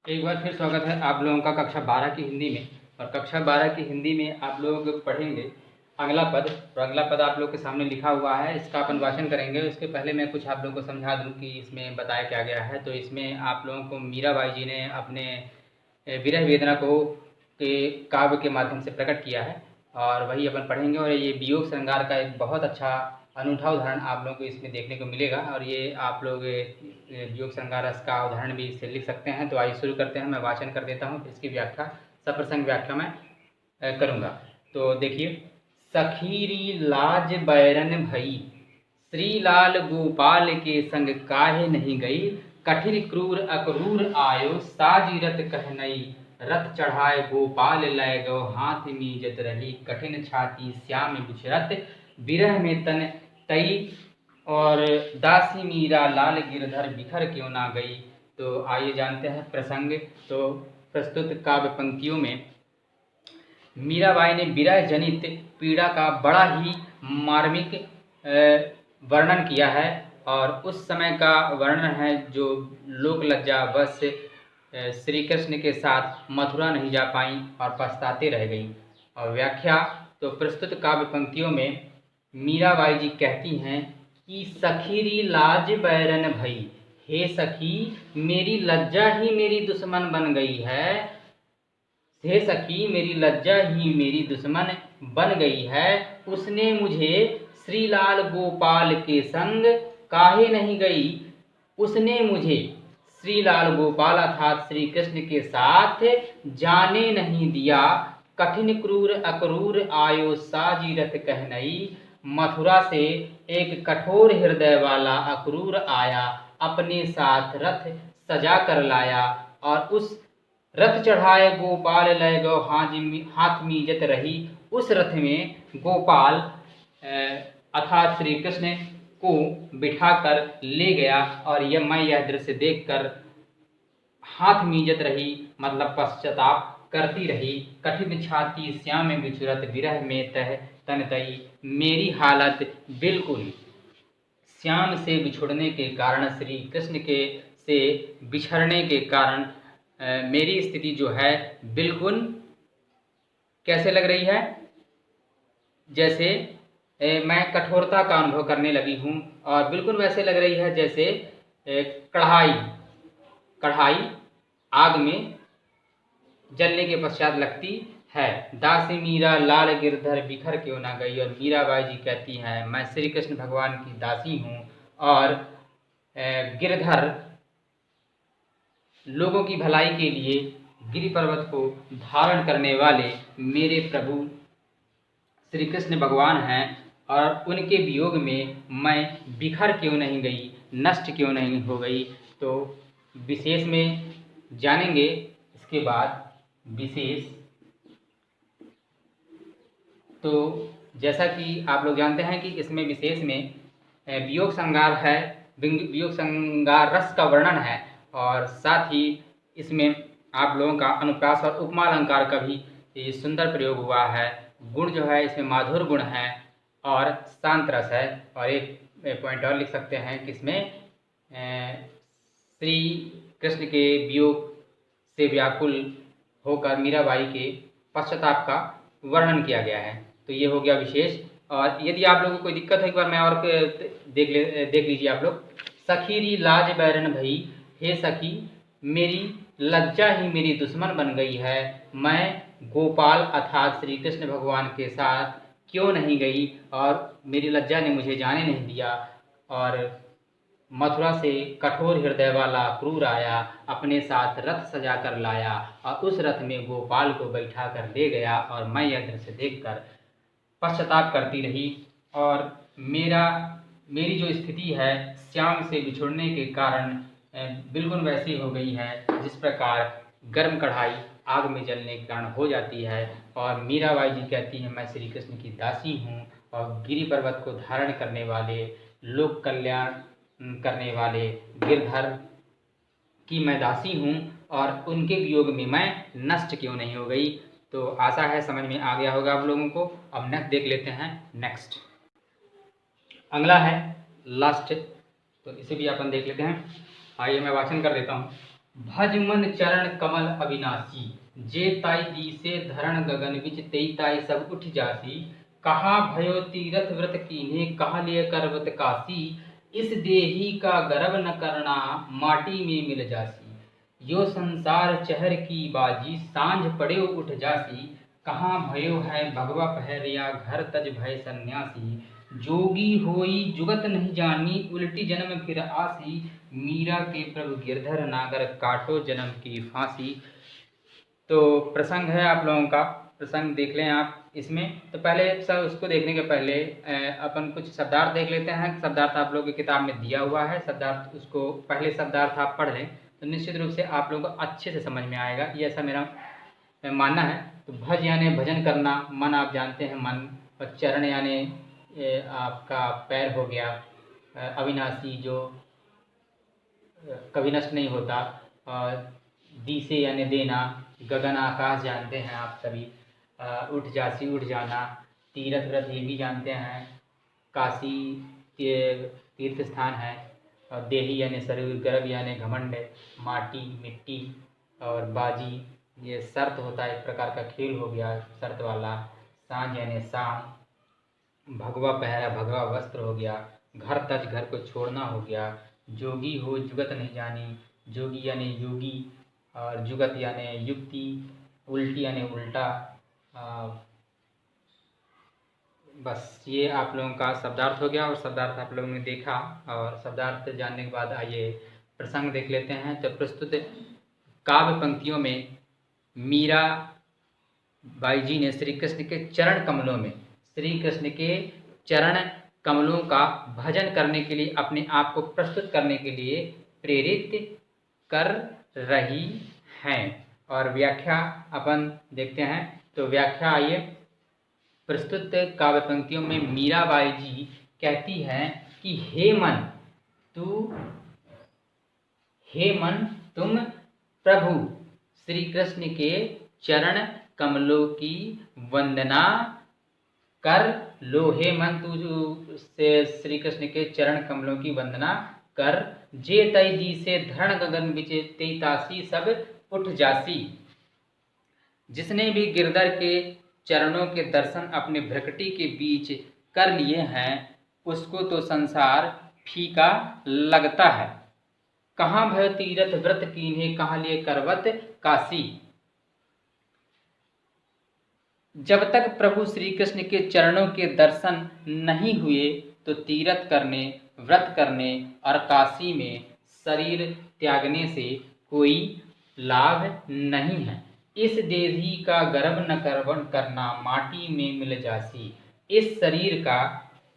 एक बार फिर स्वागत है आप लोगों का कक्षा 12 की हिंदी में। और कक्षा 12 की हिंदी में आप लोग पढ़ेंगे अगला पद। और अगला पद आप लोग के सामने लिखा हुआ है, इसका अपन वाचन करेंगे। उसके पहले मैं कुछ आप लोगों को समझा दूं कि इसमें बताया क्या गया है। तो इसमें आप लोगों को मीराबाई जी ने अपने विरह वेदना को के काव्य के माध्यम से प्रकट किया है, और वही अपन पढ़ेंगे। और ये वियोग श्रृंगार का एक बहुत अच्छा अनूठा उदाहरण आप लोगों को इसमें देखने को मिलेगा। और ये आप लोग वियोग श्रृंगार रस का उदाहरण भी इससे लिख सकते हैं। तो आइए शुरू करते हैं। मैं वाचन कर देता हूँ, फिर इसकी व्याख्या सप्रसंग व्याख्या मैं करूँगा। तो देखिए, सखीरी लाज बैरन भई, श्रीलाल गोपाल के संग काहे नहीं गई, कठिन क्रूर अक्रूर आयो साजी रथ कहनई, रथ चढ़ाए गोपाल लय गो हाथ मीजत रही, कठिन छाती श्याम बिछरत विरह में तन तई, और दासी मीरा लाल गिरधर बिखर क्यों ना गई। तो आइए जानते हैं प्रसंग। तो प्रस्तुत काव्य पंक्तियों में मीराबाई ने विरह जनित पीड़ा का बड़ा ही मार्मिक वर्णन किया है, और उस समय का वर्णन है जो लोक लज्जा बस श्री कृष्ण के साथ मथुरा नहीं जा पाई और पछताते रह गई। और व्याख्या, तो प्रस्तुत काव्य पंक्तियों में मीराबाई जी कहती हैं कि सखीरी लाज बैरन भई, हे सखी मेरी लज्जा ही मेरी दुश्मन बन गई है, हे सखी मेरी लज्जा ही मेरी दुश्मन बन गई है। उसने मुझे श्रीलाल गोपाल के संग काहे नहीं गई, उसने मुझे श्रीलाल गोपाल अर्थात श्री कृष्ण के साथ जाने नहीं दिया, कठिन क्रूर अक्रूर आयो साजी रथ कहनई, मथुरा से एक कठोर हृदय वाला अक्रूर आया, अपने साथ रथ सजा कर लाया, और उस रथ चढ़ाए गोपाल लय गो हाथ मीजत रही। उस रथ में गोपाल अर्थात श्री कृष्ण को बिठाकर ले गया, और यह दृश्य देखकर हाथ मीजत रही, मतलब पश्चाताप करती रही। कठिन छाती श्याम में बिछुरत विरह में तह तन तई, मेरी हालत बिल्कुल श्याम से बिछुड़ने के कारण, श्री कृष्ण के से बिछड़ने के कारण मेरी स्थिति जो है बिल्कुल कैसे लग रही है, जैसे मैं कठोरता का अनुभव करने लगी हूँ। और बिल्कुल वैसे लग रही है जैसे कढ़ाई आग में जलने के पश्चात लगती है। दासी मीरा लाल गिरधर बिखर क्यों ना गई। और मीराबाई जी कहती हैं, मैं श्री कृष्ण भगवान की दासी हूँ, और गिरधर लोगों की भलाई के लिए गिरि पर्वत को धारण करने वाले मेरे प्रभु श्री कृष्ण भगवान हैं, और उनके वियोग में मैं बिखर क्यों नहीं गई, नष्ट क्यों नहीं हो गई। तो विशेष में जानेंगे इसके बाद विशेष। तो जैसा कि आप लोग जानते हैं कि इसमें विशेष में वियोग श्रृंगार है, वियोग श्रृंगार रस का वर्णन है, और साथ ही इसमें आप लोगों का अनुप्रास और उपमा अलंकार का भी सुंदर प्रयोग हुआ है। गुण जो है इसमें माधुर गुण है और शांत रस है। और एक पॉइंट और लिख सकते हैं कि इसमें श्री कृष्ण के वियोग से व्याकुल होकर मीराबाई के पश्चाताप का वर्णन किया गया है। तो ये हो गया विशेष। और यदि आप लोगों को कोई दिक्कत हो, एक बार मैं और देख लीजिए आप लोग। सखीरी लाज बैरन भई, हे सखी मेरी लज्जा ही मेरी दुश्मन बन गई है, मैं गोपाल अर्थात श्री कृष्ण भगवान के साथ क्यों नहीं गई, और मेरी लज्जा ने मुझे जाने नहीं दिया। और मथुरा से कठोर हृदय वाला क्रूर आया, अपने साथ रथ सजा कर लाया, और उस रथ में गोपाल को बैठा कर ले गया, और मैं यह दृश्य देखकर पश्चाताप करती रही। और मेरी जो स्थिति है श्याम से बिछुड़ने के कारण बिल्कुल वैसी हो गई है जिस प्रकार गर्म कढ़ाई आग में जलने के कारण हो जाती है। और मीराबाई जी कहती हैं, मैं श्री कृष्ण की दासी हूँ, और गिरि पर्वत को धारण करने वाले, लोक कल्याण करने वाले गिरधर की मैं दासी हूँ, और उनके वियोग में मैं नष्ट क्यों नहीं हो गई। तो आशा है समझ में आ गया होगा आप लोगों को। अब नेक्स्ट देख लेते हैं। नेक्स्ट अगला है लास्ट, तो इसे भी अपन देख लेते हैं। आइए मैं वाचन कर देता हूँ। भज मन चरण कमल अविनाशी, जे ताई दी से धरण गगन बिच तेई ताई सब उठ जासी। कहा भयो तीरथ व्रत कीन्हे, कहा लिय करवत काशी। इस देही का गर्व न करना, माटी में मिल जासी। यो संसार चहर की बाजी, सांझ पड़े उठ जासी। कहाँ भयो है भगवा पहरिया, घर तज भय सन्यासी। जोगी होई जुगत नहीं जानी, उल्टी जन्म फिर आसी। मीरा के प्रभु गिरधर नागर, काटो जन्म की फांसी। तो प्रसंग है आप लोगों का, प्रसंग देख लें आप इसमें। तो पहले सर उसको देखने के पहले अपन कुछ शब्दार्थ देख लेते हैं। शब्दार्थ आप लोगों की किताब में दिया हुआ है, शब्दार्थ उसको पहले शब्दार्थ आप पढ़ लें तो निश्चित रूप से आप लोगों को अच्छे से समझ में आएगा, ये ऐसा मेरा मानना है। तो भज यानी भजन करना, मन आप जानते हैं मन, और चरण यानी आपका पैर हो गया, अविनाशी जो कभी नष्ट नहीं होता, और दिसे यानी देना, गगन आकाश जानते हैं आप सभी, उठ जासी उठ जाना, तीर्थ व्रत ये भी जानते हैं, काशी के तीर्थ स्थान है, और देही यानी शरीर, गर्भ यानी घमंड, माटी मिट्टी, और बाजी ये शर्त होता है, एक प्रकार का खेल हो गया शर्त वाला, सांझ यानी शाम, भगवा पहरा भगवा वस्त्र हो गया, घर तज घर को छोड़ना हो गया, जोगी हो जुगत नहीं जानी, जोगी यानी योगी, और जुगत यानी युक्ति, उल्टी यानी उल्टा। बस ये आप लोगों का शब्दार्थ हो गया, और शब्दार्थ आप लोगों ने देखा, और शब्दार्थ जानने के बाद आइए प्रसंग देख लेते हैं। तो प्रस्तुत काव्य पंक्तियों में मीरा बाई जी ने श्री कृष्ण के चरण कमलों में, श्री कृष्ण के चरण कमलों का भजन करने के लिए, अपने आप को प्रस्तुत करने के लिए प्रेरित कर रही हैं। और व्याख्या अपन देखते हैं। तो व्याख्या आइए। प्रस्तुत काव्य पंक्तियों में मीराबाई जी कहती हैं कि हे मन तुम प्रभु श्री कृष्ण के चरण कमलों की वंदना कर लो। हे मन तू से श्री कृष्ण के चरण कमलों की वंदना कर। जे तई दी से धरण गगन बिच तेई तासी सब उठ जासी। जिसने भी गिरधर के चरणों के दर्शन अपने भ्रकटी के बीच कर लिए हैं, उसको तो संसार फीका लगता है। कहाँ भय तीरथ व्रत कीन्हे, कहाँ लिए करवत काशी। जब तक प्रभु श्री कृष्ण के चरणों के दर्शन नहीं हुए तो तीर्थ करने, व्रत करने और काशी में शरीर त्यागने से कोई लाभ नहीं है। इस देही का गर्भ न करना, माटी में मिल जासी। इस शरीर का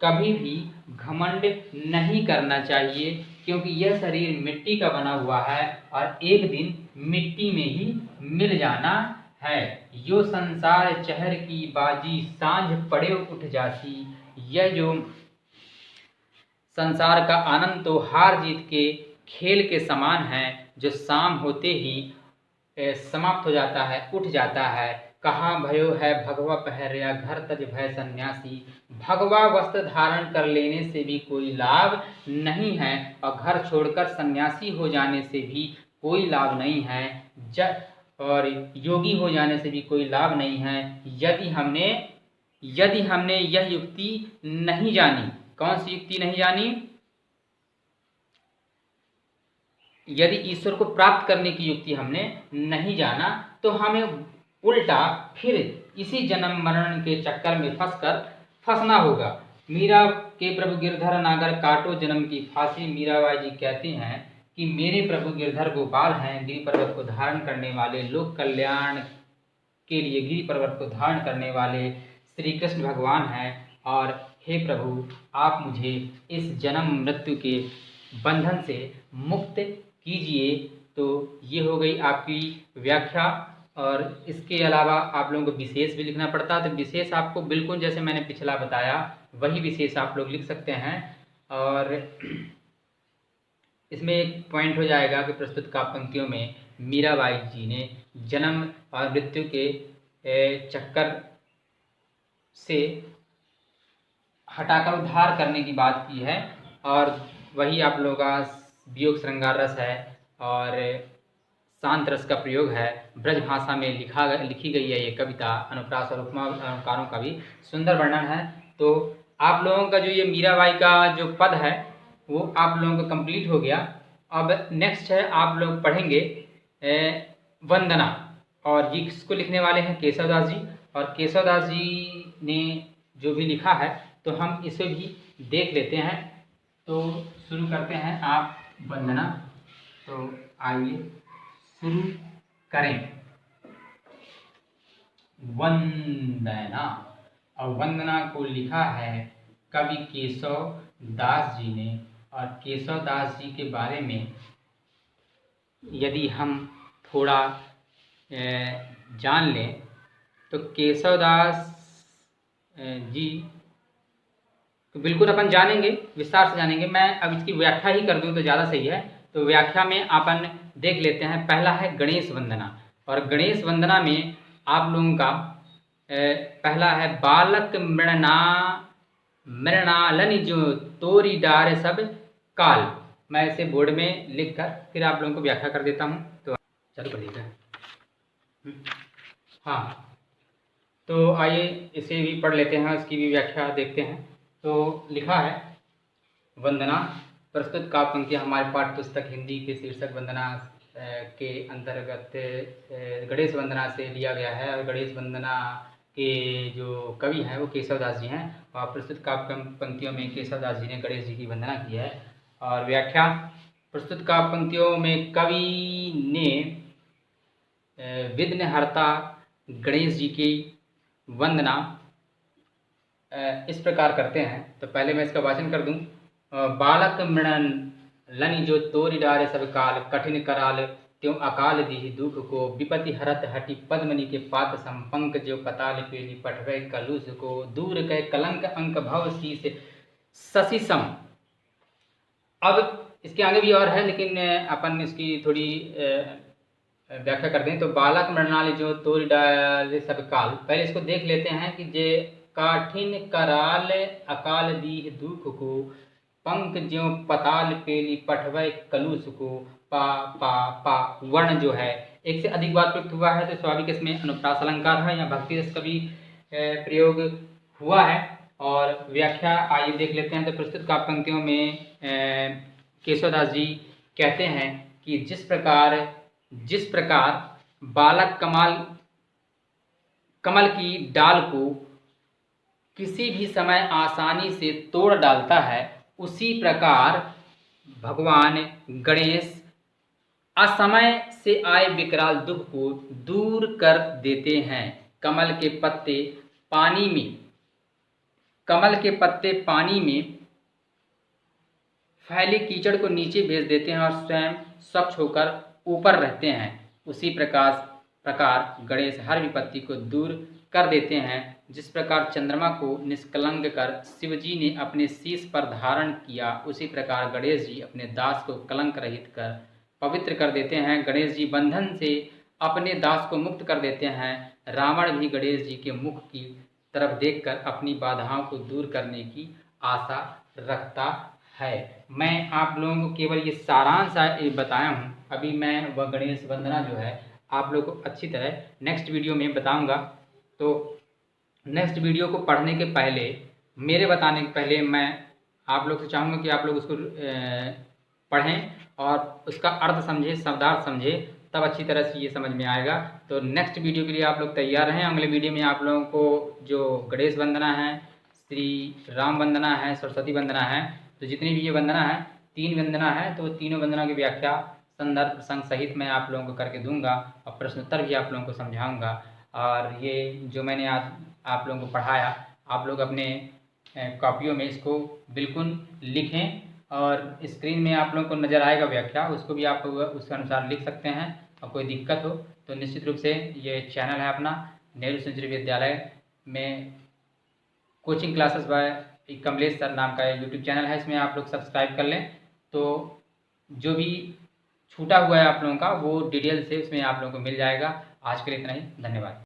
कभी भी घमंड नहीं करना चाहिए, क्योंकि यह शरीर मिट्टी का बना हुआ है और एक दिन मिट्टी में ही मिल जाना है। यो संसार चहर की बाजी, सांझ पड़े उठ जासी। यह जो संसार का आनंद तो हार जीत के खेल के समान है, जो शाम होते ही समाप्त हो जाता है, उठ जाता है। कहाँ भयो है भगवा पहरिया, घर तज भय सन्यासी। भगवा वस्त्र धारण कर लेने से भी कोई लाभ नहीं है, और घर छोड़कर सन्यासी हो जाने से भी कोई लाभ नहीं है, और योगी हो जाने से भी कोई लाभ नहीं है, यदि हमने यह युक्ति नहीं जानी। कौन सी युक्ति नहीं जानी? यदि ईश्वर को प्राप्त करने की युक्ति हमने नहीं जाना, तो हमें उल्टा फिर इसी जन्म मरण के चक्कर में फंसना होगा। मीरा के प्रभु गिरधर नागर, काटो जन्म की फांसी। मीराबाई जी कहती हैं कि मेरे प्रभु गिरधर गोपाल हैं, गिरि पर्वत को धारण करने वाले, लोक कल्याण के लिए गिरि पर्वत को धारण करने वाले श्री कृष्ण भगवान हैं। और हे प्रभु, आप मुझे इस जन्म मृत्यु के बंधन से मुक्त कीजिए। तो ये हो गई आपकी व्याख्या। और इसके अलावा आप लोगों को विशेष भी लिखना पड़ता है, तो विशेष आपको बिल्कुल जैसे मैंने पिछला बताया वही विशेष आप लोग लिख सकते हैं। और इसमें एक पॉइंट हो जाएगा कि प्रस्तुत काव्य पंक्तियों में मीराबाई जी ने जन्म और मृत्यु के चक्कर से हटाकर उद्धार करने की बात की है, और वही आप लोगों का वियोग श्रृंगार रस है। और शांत रस का प्रयोग है, ब्रज भाषा में लिखी गई है ये कविता, अनुप्रास और उपमा अलंकारों का भी सुंदर वर्णन है। तो आप लोगों का जो ये मीराबाई का जो पद है वो आप लोगों का कंप्लीट हो गया। अब नेक्स्ट है आप लोग पढ़ेंगे वंदना, और ये किसको लिखने वाले हैं? केशवदास जी। और केशवदास जी ने जो भी लिखा है तो हम इसे भी देख लेते हैं। तो शुरू करते हैं आप वंदना। तो आइए शुरू करें। वंदना, और वंदना को लिखा है कवि केशव दास जी ने। और केशव दास जी के बारे में यदि हम थोड़ा जान लें तो केशव दास जी तो बिल्कुल अपन जानेंगे, विस्तार से जानेंगे। मैं अब इसकी व्याख्या ही कर दूं तो ज़्यादा सही है। तो व्याख्या में अपन देख लेते हैं। पहला है गणेश वंदना, और गणेश वंदना में आप लोगों का पहला है बालक मृणालन जो तोरी डार सब काल। मैं इसे बोर्ड में लिख कर फिर आप लोगों को व्याख्या कर देता हूँ। तो चलो पढ़िएगा। हाँ, तो आइए इसे भी पढ़ लेते हैं, इसकी भी व्याख्या देखते हैं। तो लिखा है वंदना। प्रस्तुत काव्य पंक्तियाँ हमारे पाठ्य पुस्तक हिंदी के शीर्षक वंदना के अंतर्गत गणेश वंदना से लिया गया है। और गणेश वंदना के जो कवि हैं वो केशवदास जी हैं। और प्रस्तुत काव्य पंक्तियों में केशवदास जी ने गणेश जी की वंदना की है। और व्याख्या, प्रस्तुत काव्य पंक्तियों में कवि ने विघ्नहर्ता गणेश जी की वंदना इस प्रकार करते हैं। तो पहले मैं इसका वाचन कर दूं। बालक मृणन लनि जो तोरि डारे सब काल, कठिन कराल त्यों अकाल दीहि दुख को, विपति हरत हटि पद्मनि के पात संपंक जो पताल पेली पठवे कलुष को, दूर कह कलंक अंक भव शीस शशि सम। अब इसके आगे भी और है, लेकिन अपन इसकी थोड़ी व्याख्या कर दें। तो बालक मृणाल जो तोरि डारे सब काल, पहले इसको देख लेते हैं कि जे काठिन कराल अकाल दीह दुख को, पंख ज्यों पताल पेली पठवै कलुष को। पा पा पा वर्ण जो है एक से अधिक बार प्रयुक्त हुआ है, तो स्वाभाविक इसमें अनुप्रास अलंकार है या भक्ति रस का भी प्रयोग हुआ है। और व्याख्या आइए देख लेते हैं। तो प्रस्तुत काव्य पंक्तियों में केशवदास जी कहते हैं कि जिस प्रकार बालक कमल की डाल को किसी भी समय आसानी से तोड़ डालता है, उसी प्रकार भगवान गणेश असमय से आए विकराल दुख को दूर कर देते हैं। कमल के पत्ते पानी में फैले कीचड़ को नीचे भेज देते हैं और स्वयं स्वच्छ होकर ऊपर रहते हैं। उसी प्रकार गणेश हर विपत्ति को दूर कर देते हैं। जिस प्रकार चंद्रमा को निष्कलंक कर शिवजी ने अपने शीश पर धारण किया, उसी प्रकार गणेश जी अपने दास को कलंक रहित कर पवित्र कर देते हैं। गणेश जी बंधन से अपने दास को मुक्त कर देते हैं। रावण भी गणेश जी के मुख की तरफ देखकर अपनी बाधाओं को दूर करने की आशा रखता है। मैं आप लोगों को केवल ये सारांश बताया हूँ। अभी मैं वह गणेश वंदना जो है आप लोगों को अच्छी तरह नेक्स्ट वीडियो में बताऊंगा। तो नेक्स्ट वीडियो को पढ़ने के पहले, मेरे बताने के पहले, मैं आप लोग से चाहूँगा कि आप लोग उसको पढ़ें और उसका अर्थ समझें, शब्दार्थ समझें, तब अच्छी तरह से ये समझ में आएगा। तो नेक्स्ट वीडियो के लिए आप लोग तैयार रहें। अगले वीडियो में आप लोगों को जो गणेश वंदना है, श्री राम वंदना है, सरस्वती वंदना है, तो जितनी भी ये वंदना है, 3 वंदना है, तो तीनों वंदना की व्याख्या संदर्भ प्रसंग सहित मैं आप लोगों को करके दूंगा और प्रश्नोत्तर भी आप लोगों को समझाऊंगा। और ये जो मैंने आज आप लोगों को पढ़ाया, आप लोग अपने कॉपियों में इसको बिल्कुल लिखें, और स्क्रीन में आप लोगों को नज़र आएगा व्याख्या, उसको भी आप उसके अनुसार लिख सकते हैं। और कोई दिक्कत हो तो निश्चित रूप से ये चैनल है अपना नेहरू संस्कृत विद्यालय में coaching classes bye Kamlesh sir नाम का यूट्यूब चैनल है, इसमें आप लोग सब्सक्राइब कर लें। तो जो भी छूटा हुआ है आप लोगों का वो डिटेल से इसमें आप लोगों को मिल जाएगा। आज के लिए इतना ही, धन्यवाद।